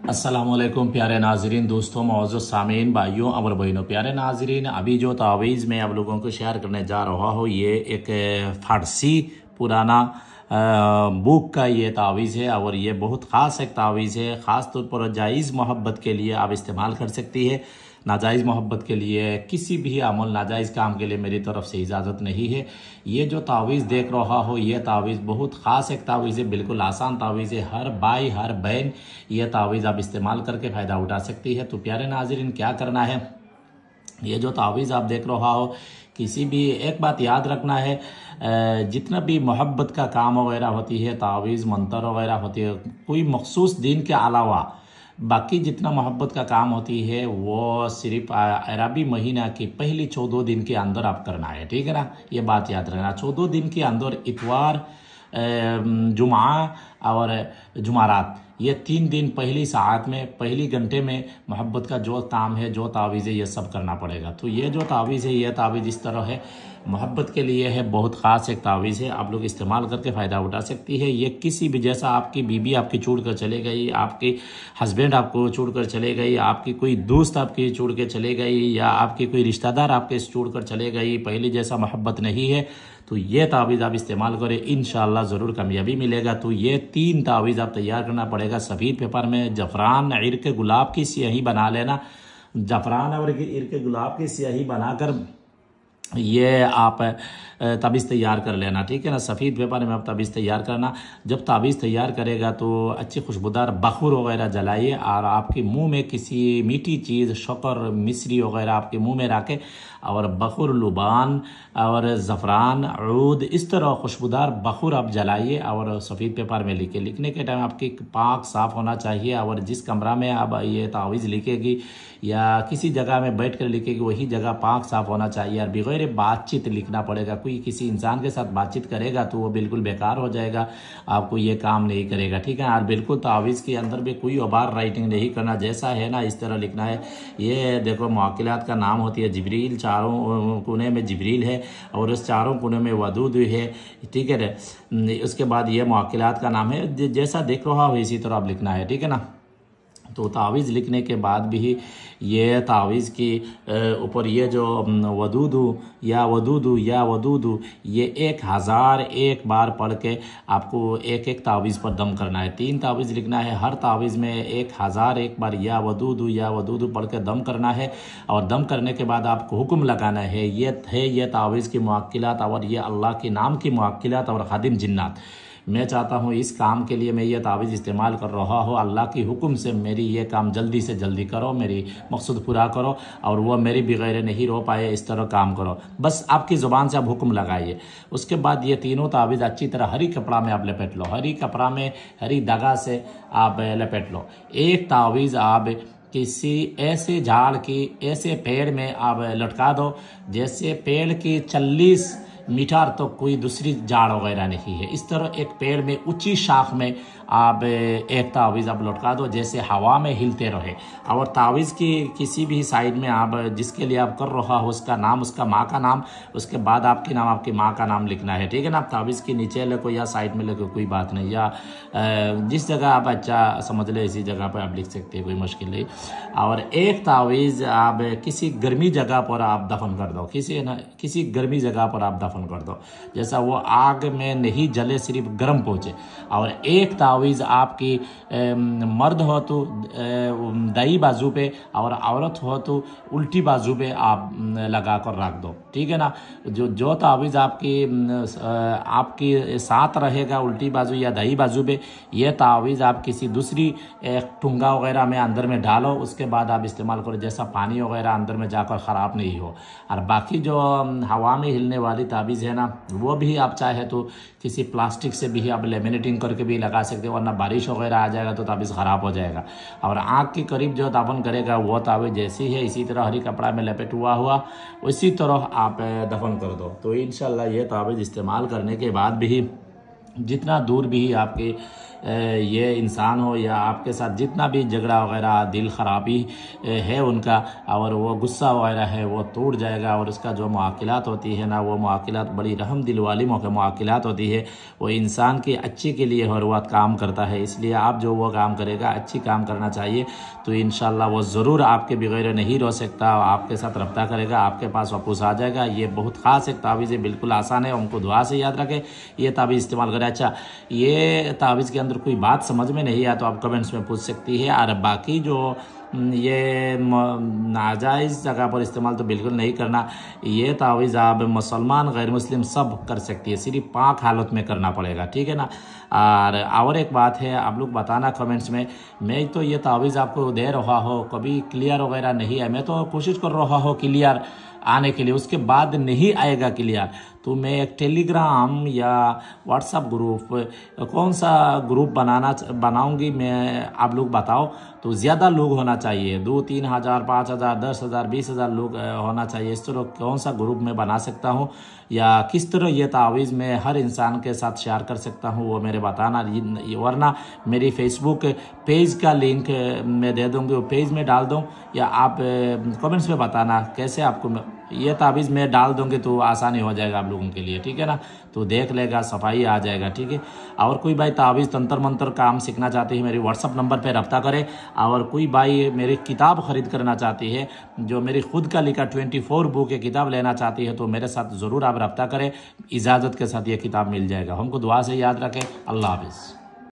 अस्सलामुअलैकुम प्यारे नाजरीन, दोस्तों, मौजूद सामीन, भाइयों और बहनों। प्यारे नाजरीन, अभी जो तावीज़ मैं आप लोगों को शेयर करने जा रहा हूँ, ये एक फारसी पुराना बुक का ये तावीज़ है और ये बहुत ख़ास एक तावीज़ है। ख़ास तौर पर जायज़ मोहब्बत के लिए आप इस्तेमाल कर सकती है। नाजायज़ मोहब्बत के लिए, किसी भी अमल नाजायज़ काम के लिए मेरी तरफ से इजाज़त नहीं है। ये जो तावीज़ देख रहा हो, ये तावीज़ बहुत ख़ास एक तावीज़ है, बिल्कुल आसान तावीज़ है। हर भाई हर बहन ये तावीज़ आप इस्तेमाल करके फ़ायदा उठा सकती है। तो प्यारे नाज़रीन, क्या करना है, ये जो तावीज़ आप देख रहा हो, किसी भी एक बात याद रखना है, जितना भी मोहब्बत का काम वगैरह होती है, तावीज़ मंतर वगैरह होती है, कोई मखसूस दिन के अलावा बाकी जितना मोहब्बत का काम होती है वो सिर्फ अरबी महीना की पहली 14 दिन के अंदर आप करना है। ठीक है ना, ये बात याद रखना। 14 दिन के अंदर इतवार, जुमा और जुमारात, ये 3 दिन पहली साथ में, पहली घंटे में मोहब्बत का जो काम है, जो तावीज़ है, ये सब करना पड़ेगा। तो ये जो तावीज़ है, ये तावीज़ इस तरह है, मोहब्बत के लिए है, बहुत ख़ास एक तावीज़ है। आप लोग इस्तेमाल करके फ़ायदा उठा सकती है। ये किसी भी, जैसा आपकी बीबी आपकी छोड़ कर चले गई, आपके हस्बैंड आपको छोड़ कर चले गई, आपकी कोई दोस्त आपकी छोड़ के चले गई, या आपकी कोई रिश्तेदार आपके छोड़ कर चले गई, पहले जैसा मोहब्बत नहीं है, तो ये तावीज़ आप इस्तेमाल करें, इंशाअल्लाह ज़रूर कामयाबी मिलेगा। तो ये 3 तावीज़ आप तैयार करना पड़ेगा। सफ़ेद पेपर में ज़फ़रान इर्क गुलाब की स्याही बना लेना। ज़फ़रान और इर्क गुलाब की स्याही बनाकर ये आप ताबीज़ तैयार कर लेना। ठीक है ना, सफ़ेद पेपर में आप ताबीज़ तैयार करना। जब ताबीज़ तैयार करेगा तो अच्छी खुशबूदार बखूर वगैरह जलाइए और आपके मुंह में किसी मीठी चीज़, शक्कर, मिश्री वगैरह आपके मुंह में रखें और बखूर, लुबान और ज़फ़रान, ऊद, इस तरह खुशबूदार बखूर आप जलाइए और सफ़ेद पेपर में लिखे। लिखने के टाइम आपकी पाक साफ़ होना चाहिए और जिस कमरा में आप ये तावीज़ लिखेगी या किसी जगह में बैठ कर लिखेगी, वही जगह पाक साफ़ होना चाहिए और बगैर बातचीत लिखना पड़ेगा। कोई किसी इंसान के साथ बातचीत करेगा तो वो बिल्कुल बेकार हो जाएगा, आपको ये काम नहीं करेगा। ठीक है, और बिल्कुल तावीज़ के अंदर भी कोई ओवर राइटिंग नहीं करना, जैसा है ना इस तरह लिखना है। ये देखो, मुअक्किलात का नाम होती है जिब्रील, चारों कोने में जिब्रील है और उस चारों कोने में वदूद है। ठीक है, उसके बाद ये मुअक्किलात का नाम है, जैसा देख रहा हो इसी तरह आप लिखना है। ठीक है ना, तो तावीज़ लिखने के बाद भी ये तावीज़ की ऊपर ये जो वदूदू ये 1001 बार पढ़ के आपको एक एक तावीज़ पर दम करना है। 3 तावीज़ लिखना है, हर तावीज़ में 1001 बार या वदूदू पढ़ के दम करना है और दम करने के बाद आपको हुक्म लगाना है। ये तावीज़ की मुअक्किलात और ये अल्लाह के नाम की मुअक्किलात और खादिम जिन्नात। मैं चाहता हूँ इस काम के लिए मैं ये तावीज़ इस्तेमाल कर रहा हूँ, अल्लाह की हुक्म से मेरी ये काम जल्दी से जल्दी करो, मेरी मकसद पूरा करो और वह मेरी बगैर नहीं रो पाए, इस तरह काम करो। बस आपकी ज़ुबान से आप हुक्म लगाइए। उसके बाद ये तीनों तावीज़ अच्छी तरह हरी कपड़ा में आप लपेट लो, हरी कपड़ा में हरी धागा से आप लपेट लो। एक तावीज़ आप किसी ऐसे झाड़ की, ऐसे पेड़ में आप लटका दो जैसे पेड़ की 40 मीटर तो कोई दूसरी झाड़ वगैरह नहीं है। इस तरह एक पेड़ में ऊंची शाख में आप एक तावीज़ आप लटका दो, जैसे हवा में हिलते रहे। और तावीज़ की किसी भी साइड में आप जिसके लिए आप कर रहा हो उसका नाम, उसका माँ का नाम, उसके बाद आपके नाम, आपकी माँ का नाम लिखना है। ठीक है ना, आप तावीज़ के नीचे लिखो या साइड में लिखो, कोई बात नहीं, या जिस जगह आप अच्छा समझ ले इसी जगह पर आप लिख सकते हैं, कोई मुश्किल नहीं। और एक तावीज़ आप किसी गर्मी जगह पर आप दफन कर दो, किसी गर्मी जगह पर आप दफन कर दो, जैसा वो आग में नहीं जले, सिर्फ गर्म पहुँचे। और एक तावीज़ आपकी मर्द हो तो दाई बाजू पे और औरत हो तो उल्टी बाजू पे आप लगा कर रख दो। ठीक है ना, जो तावीज़ आपकी साथ रहेगा उल्टी बाजू या दाई बाजू पे, ये तावीज़ आप किसी दूसरी ठुंगा वगैरह में अंदर में डालो, उसके बाद आप इस्तेमाल करो, जैसा पानी वगैरह अंदर में जाकर ख़राब नहीं हो। और बाकी जो हवा में हिलने वाली तावीज़ है ना, वो भी आप चाहे तो किसी प्लास्टिक से भी आप लेमिनेटिंग करके भी लगा सकते हो, वरना बारिश वगैरह आ जाएगा तो तावीज़ ख़राब हो जाएगा। और आँख के करीब जो दफन करेगा वो तावीज़ जैसी है इसी तरह हरी कपड़ा में लपेट हुआ उसी तरह आप दफन कर दो। तो इंशाल्लाह ये तावीज़ इस्तेमाल करने के बाद भी जितना दूर भी आपके ये इंसान हो या आपके साथ जितना भी झगड़ा वगैरह दिल खराबी है उनका और वो गुस्सा वगैरह है वो टूट जाएगा। और उसका जो मुआकिलात होती है ना, वो मुआकिलात बड़ी रहम दिल वाली मुआकिलात होती है। वो इंसान के अच्छे के लिए हर वक्त काम करता है। इसलिए आप जो वो काम करेगा अच्छी काम करना चाहिए, तो इंशाल्लाह वो ज़रूर आपके बगैर नहीं रह सकता, आपके साथ रब्ता करेगा, आपके पास वापस आ जाएगा। ये बहुत ख़ास एक तावीज़ है, बिल्कुल आसान है, हमको दुआ से याद रखें, ये तावीज़ इस्तेमाल करें। अच्छा, ये तावीज़ के अंदर कोई बात समझ में नहीं आया तो आप कमेंट्स में पूछ सकती है। और बाकी जो ये नाजायज़ जगह पर इस्तेमाल तो बिल्कुल नहीं करना। ये तावीज़ आप मुसलमान गैर मुस्लिम सब कर सकती है, सिर्फ पाक हालत में करना पड़ेगा, ठीक है ना। और एक बात है, आप लोग बताना कमेंट्स में, मैं तो ये तावीज़ आपको दे रहा हो कभी क्लियर वगैरह नहीं है, मैं तो कोशिश कर रहा हो क्लियर आने के लिए, उसके बाद नहीं आएगा क्लियर तो मैं एक टेलीग्राम या व्हाट्सएप ग्रुप, कौन सा ग्रुप बनाऊंगी मैं, आप लोग बताओ। तो ज़्यादा लोग होना चाहिए, 2-3 हज़ार 5 हज़ार 10 हज़ार 20 हज़ार लोग होना चाहिए। इस तरह कौन सा ग्रुप मैं बना सकता हूँ या किस तरह ये तावीज़ मैं हर इंसान के साथ शेयर कर सकता हूँ, वो मेरे बताना। वरना मेरी फेसबुक पेज का लिंक मैं दे दूँगी, वो पेज में डाल दूँ, या आप कमेंट्स में बताना कैसे आपको ये तावीज़ मैं डाल दूँगी तो आसानी हो जाएगा आप लोगों के लिए, ठीक है ना। तो देख लेगा, सफाई आ जाएगा, ठीक है। और कोई भाई तावीज़ तंत्र मंत्र काम सीखना चाहती है, मेरी व्हाट्सअप नंबर पे रब्ता करे। और कोई भाई मेरी किताब ख़रीद करना चाहती है, जो मेरी खुद का लिखा 24 बुक की किताब लेना चाहती है, तो मेरे साथ ज़रूर आप रब्ता करें, इजाज़त के साथ ये किताब मिल जाएगा। हमको दुआ से याद रखें। अल्लाह हाफिज़।